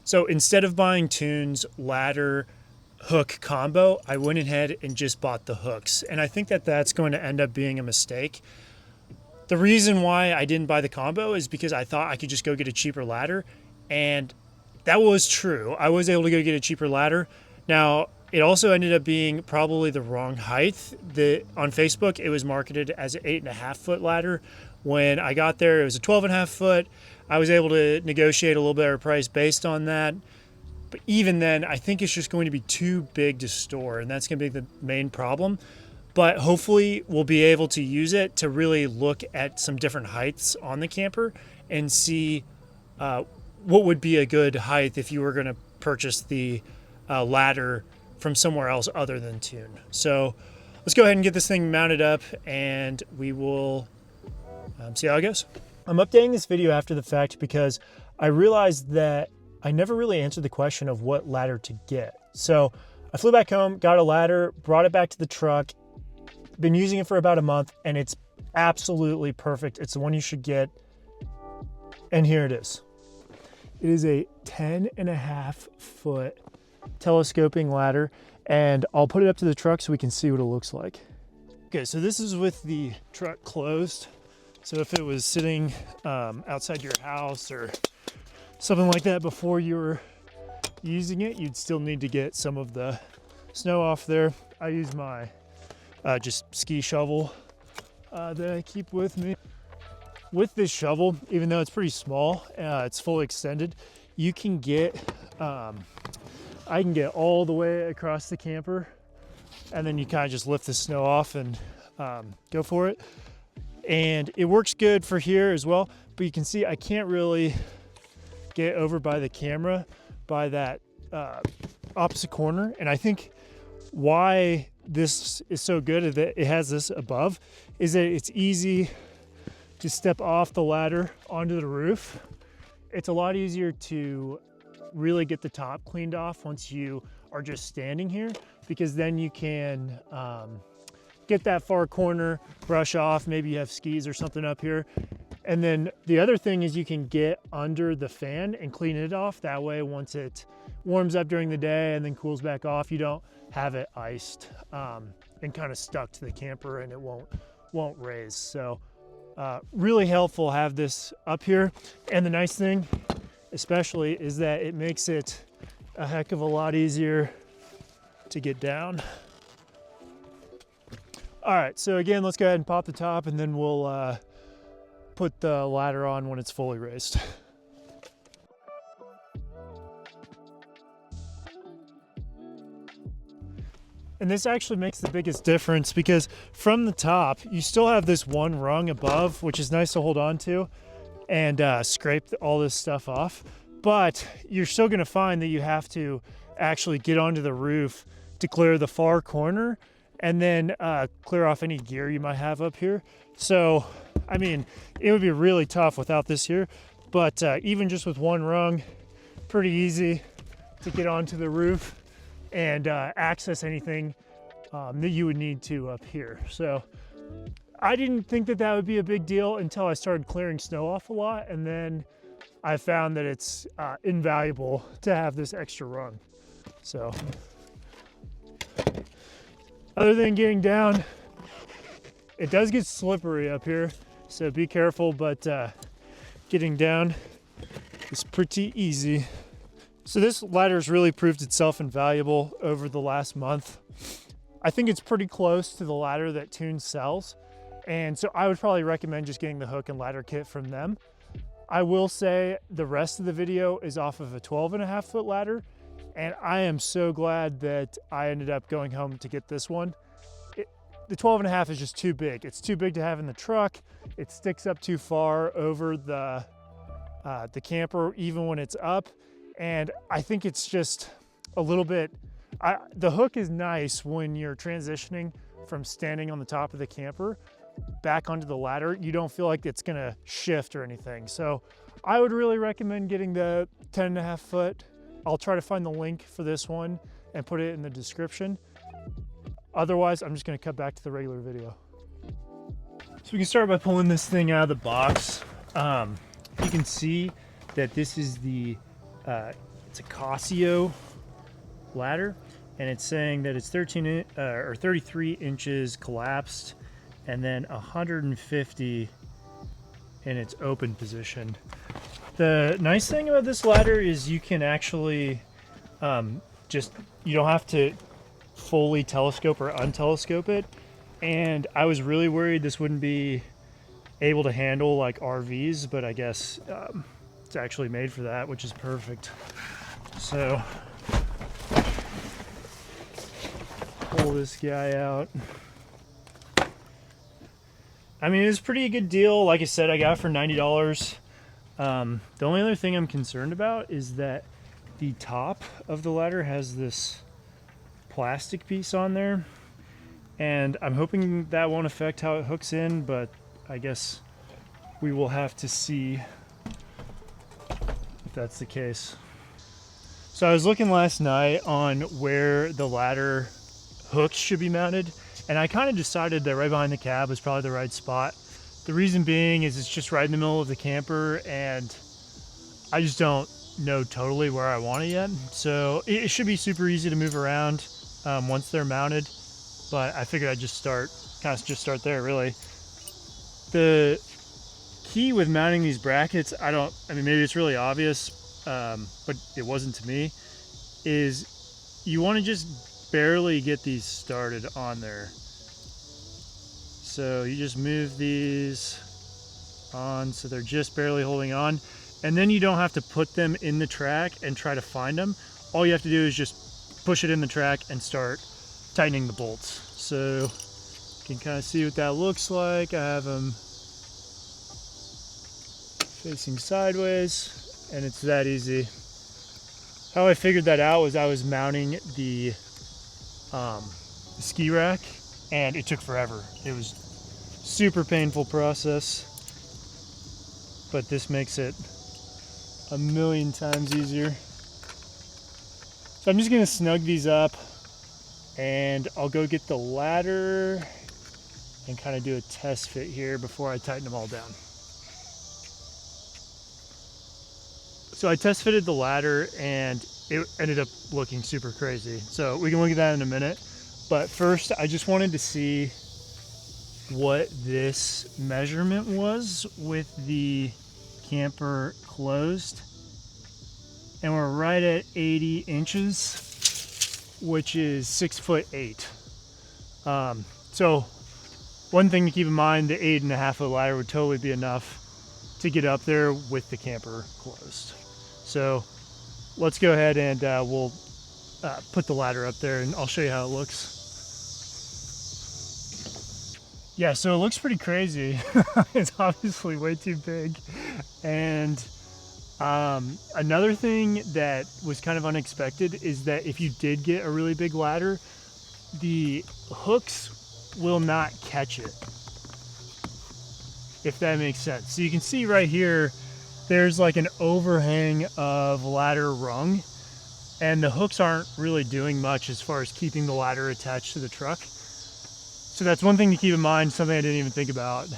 So instead of buying Tune's ladder hook combo, I went ahead and just bought the hooks. And I think that that's going to end up being a mistake. The reason why I didn't buy the combo is because I thought I could just go get a cheaper ladder. And that was true. I was able to go get a cheaper ladder. Now, it also ended up being probably the wrong height. On Facebook, it was marketed as an 8.5 foot ladder. When I got there, it was a 12.5 foot. I was able to negotiate a little better price based on that. But even then, I think it's just going to be too big to store, and that's going to be the main problem. But hopefully we'll be able to use it to really look at some different heights on the camper and see what would be a good height if you were going to purchase the ladder from somewhere else other than Tune. So let's go ahead and get this thing mounted up, and we will see how it goes. I'm updating this video after the fact because I realized that I never really answered the question of what ladder to get. So I flew back home, got a ladder, brought it back to the truck, been using it for about a month, and it's absolutely perfect. It's the one you should get. And here it is. It is a 10.5 foot telescoping ladder, and I'll put it up to the truck so we can see what it looks like. Okay, so this is with the truck closed. So if it was sitting outside your house or something like that before you were using it, you'd still need to get some of the snow off there. I use my just ski shovel that I keep with me. With this shovel, even though it's pretty small, it's fully extended, you can get, I can get all the way across the camper, and then you kind of just lift the snow off and go for it. And it works good for here as well, but you can see I can't really get over by the camera by that opposite corner. And I think why this is so good is that it has this above, is that it's easy to step off the ladder onto the roof. It's a lot easier to really get the top cleaned off once you are just standing here, because then you can get that far corner, brush off, maybe you have skis or something up here. And then the other thing is you can get under the fan and clean it off. That way, once it warms up during the day and then cools back off, you don't have it iced and kind of stuck to the camper, and it won't raise. So really helpful to have this up here. And the nice thing, especially, is that it makes it a heck of a lot easier to get down. All right, so again, let's go ahead and pop the top, and then we'll put the ladder on when it's fully raised. And this actually makes the biggest difference, because from the top, you still have this one rung above, which is nice to hold on to and scrape all this stuff off. But you're still gonna find that you have to actually get onto the roof to clear the far corner, and then clear off any gear you might have up here. So, I mean, it would be really tough without this here, but even just with one rung, pretty easy to get onto the roof and access anything that you would need to up here. So I didn't think that that would be a big deal until I started clearing snow off a lot, and then I found that it's invaluable to have this extra rung. So other than getting down, it does get slippery up here, so be careful, but getting down is pretty easy. So this ladder's really proved itself invaluable over the last month. I think it's pretty close to the ladder that Tune sells, and so I would probably recommend just getting the hook and ladder kit from them. I will say the rest of the video is off of a 12.5 foot ladder, and I am so glad that I ended up going home to get this one. The 12.5 is just too big. It's too big to have in the truck. It sticks up too far over the camper, even when it's up. And I think it's just a little bit, the hook is nice when you're transitioning from standing on the top of the camper back onto the ladder. You don't feel like it's gonna shift or anything. So I would really recommend getting the 10.5 foot. I'll try to find the link for this one and put it in the description. Otherwise, I'm just gonna cut back to the regular video. So we can start by pulling this thing out of the box. You can see that this is the it's a Casio ladder, and it's saying that it's 33 inches collapsed, and then 150 in its open position. The nice thing about this ladder is you can actually you don't have to fully telescope or untelescope it. And I was really worried this wouldn't be able to handle like RVs, but I guess it's actually made for that, which is perfect. So pull this guy out. I mean, it's a pretty good deal. Like I said, I got it for $90. The only other thing I'm concerned about is that the top of the ladder has this plastic piece on there, and I'm hoping that won't affect how it hooks in, but I guess we will have to see if that's the case. So I was looking last night on where the ladder hooks should be mounted, and I kind of decided that right behind the cab was probably the right spot. The reason being is it's just right in the middle of the camper, and I just don't know totally where I want it yet. So it should be super easy to move around once they're mounted, but I figured I'd just start there really. The key with mounting these brackets, I mean, maybe it's really obvious, but it wasn't to me, is you want to just barely get these started on there. So you just move these on so they're just barely holding on, and then you don't have to put them in the track and try to find them. All you have to do is just push it in the track and start tightening the bolts. So you can kind of see what that looks like. I have them facing sideways, and it's that easy. How I figured that out was I was mounting the ski rack, and it took forever. It was super painful process, but this makes it a million times easier. So I'm just gonna snug these up, and I'll go get the ladder and kind of do a test fit here before I tighten them all down. So I test fitted the ladder, and it ended up looking super crazy. So we can look at that in a minute. But first, I just wanted to see what this measurement was with the camper closed. And we're right at 80 inches, which is 6'8". So one thing to keep in mind, the 8.5 foot ladder would totally be enough to get up there with the camper closed. So let's go ahead and we'll put the ladder up there, and I'll show you how it looks. Yeah, so it looks pretty crazy. It's obviously way too big. And another thing that was kind of unexpected is that if you did get a really big ladder, the hooks will not catch it, if that makes sense. So you can see right here, there's like an overhang of ladder rung, and the hooks aren't really doing much as far as keeping the ladder attached to the truck. So that's one thing to keep in mind, something I didn't even think about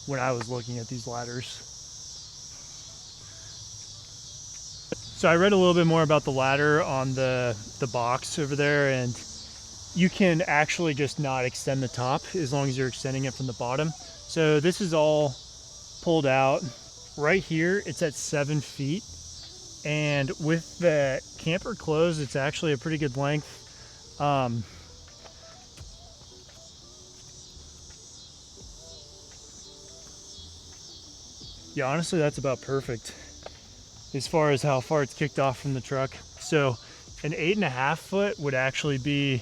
when I was looking at these ladders. So I read a little bit more about the ladder on the box over there, and you can actually just not extend the top as long as you're extending it from the bottom. So this is all pulled out. Right here, it's at 7 feet. And with the camper closed, it's actually a pretty good length. Yeah, honestly, that's about perfect as far as how far it's kicked off from the truck. So an 8.5 foot would actually be,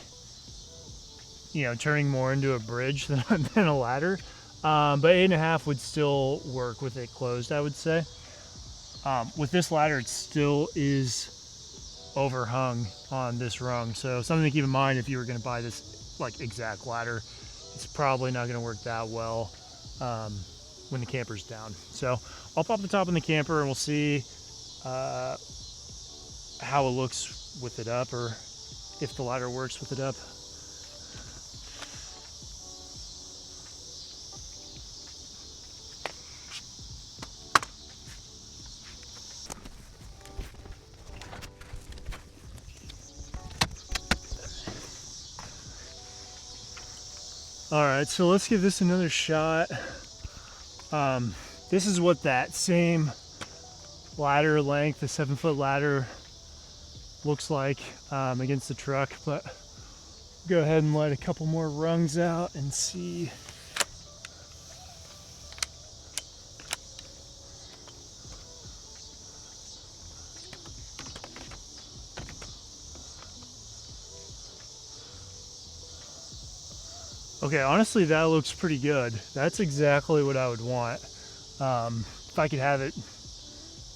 you know, turning more into a bridge than a ladder. But 8.5 would still work with it closed, I would say. With this ladder, it still is overhung on this rung. So something to keep in mind if you were going to buy this like exact ladder, it's probably not going to work that well when the camper's down. So I'll pop the top in the camper, and we'll see how it looks with it up, or if the ladder works with it up. All right, so let's give this another shot. This is what that same ladder length, the 7-foot ladder, looks like against the truck, but go ahead and let a couple more rungs out and see. Okay, honestly, that looks pretty good. That's exactly what I would want. If I could have it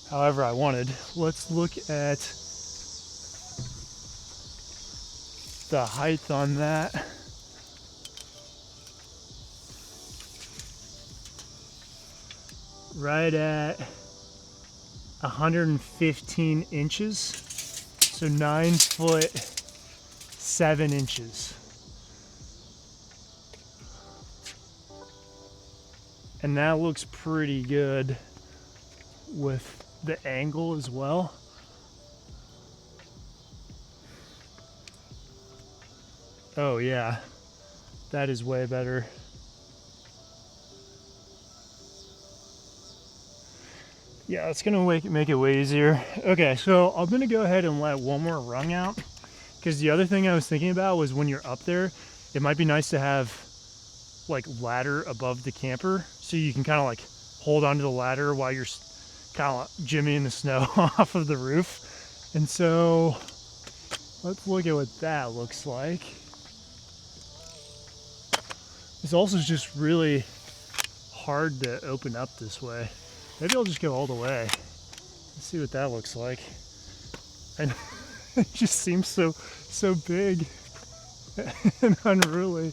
however I wanted. Let's look at the height on that. Right at 115 inches. So 9 foot 7 inches. And that looks pretty good with the angle as well. Oh yeah, that is way better. Yeah, it's gonna make it way easier. Okay, so I'm gonna go ahead and let one more rung out, because the other thing I was thinking about was when you're up there, it might be nice to have like ladder above the camper, so you can kind of like hold onto the ladder while you're kind of jimmying the snow off of the roof. And so let's look at what that looks like. It's also just really hard to open up this way. Maybe I'll just go all the way. Let's see what that looks like. And it just seems so big and unruly.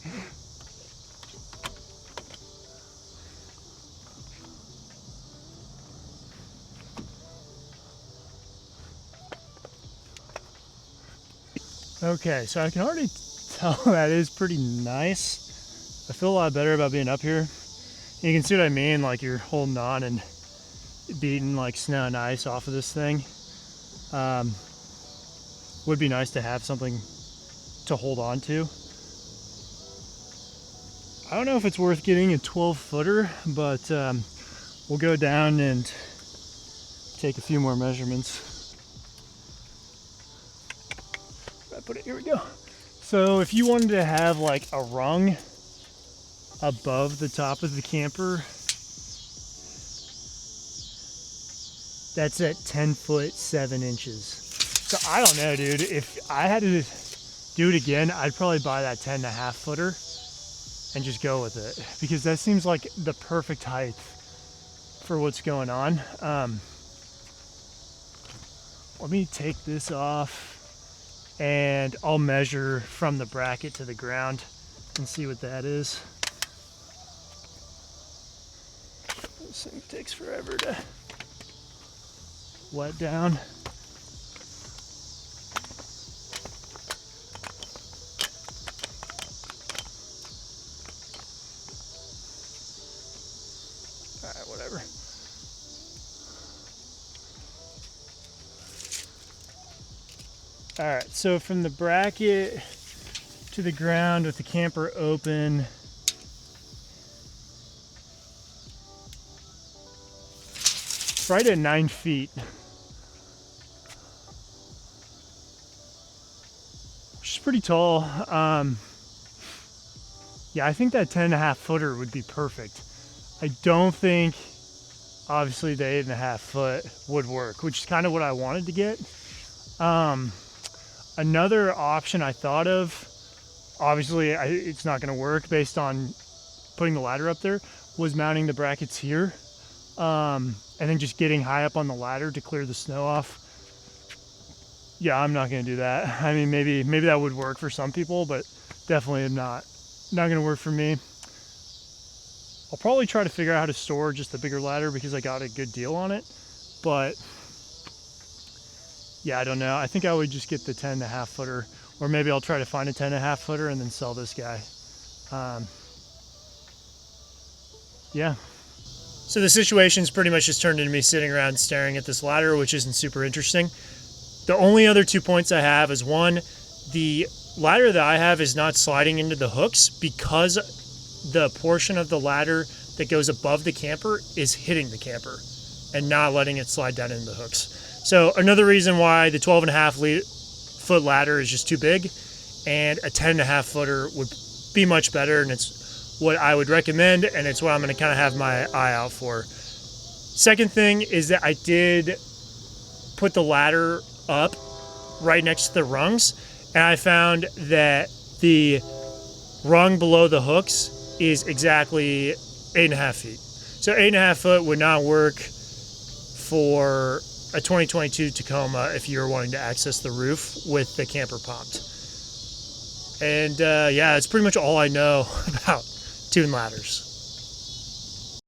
Okay, so I can already tell that is pretty nice. I feel a lot better about being up here. You can see what I mean, like you're holding on and beating like snow and ice off of this thing. Would be nice to have something to hold on to. I don't know if it's worth getting a 12-footer, but we'll go down and take a few more measurements. Here we go. So if you wanted to have like a rung above the top of the camper, that's at 10 foot 7 inches. So I don't know, dude. If I had to do it again, I'd probably buy that 10.5 footer and just go with it, because that seems like the perfect height for what's going on. Let me take this off and I'll measure from the bracket to the ground and see what that is. This thing takes forever to let down. All right, whatever. All right, so from the bracket to the ground with the camper open, it's right at 9 feet. Which is pretty tall. Yeah, I think that 10.5 footer would be perfect. I don't think, obviously, the 8.5 foot would work, which is kind of what I wanted to get. Another option I thought of, obviously it's not going to work based on putting the ladder up there, was mounting the brackets here, and then just getting high up on the ladder to clear the snow off. Yeah, I'm not going to do that. I mean, maybe that would work for some people, but definitely not going to work for me. I'll probably try to figure out how to store just the bigger ladder because I got a good deal on it, but yeah, I don't know. I think I would just get the 10.5 footer, or maybe I'll try to find a 10.5 footer and then sell this guy. Yeah. So the situation's pretty much just turned into me sitting around staring at this ladder, which isn't super interesting. The only other 2 points I have is, one, the ladder that I have is not sliding into the hooks because the portion of the ladder that goes above the camper is hitting the camper and not letting it slide down into the hooks. So another reason why the 12.5 foot ladder is just too big, and a 10.5 footer would be much better, and it's what I would recommend, and it's what I'm going to kind of have my eye out for. Second thing is that I did put the ladder up right next to the rungs, and I found that the rung below the hooks is exactly 8.5 feet. So 8.5 foot would not work for a 2022 Tacoma if you're wanting to access the roof with the camper pumped. And yeah, that's pretty much all I know about tune ladders.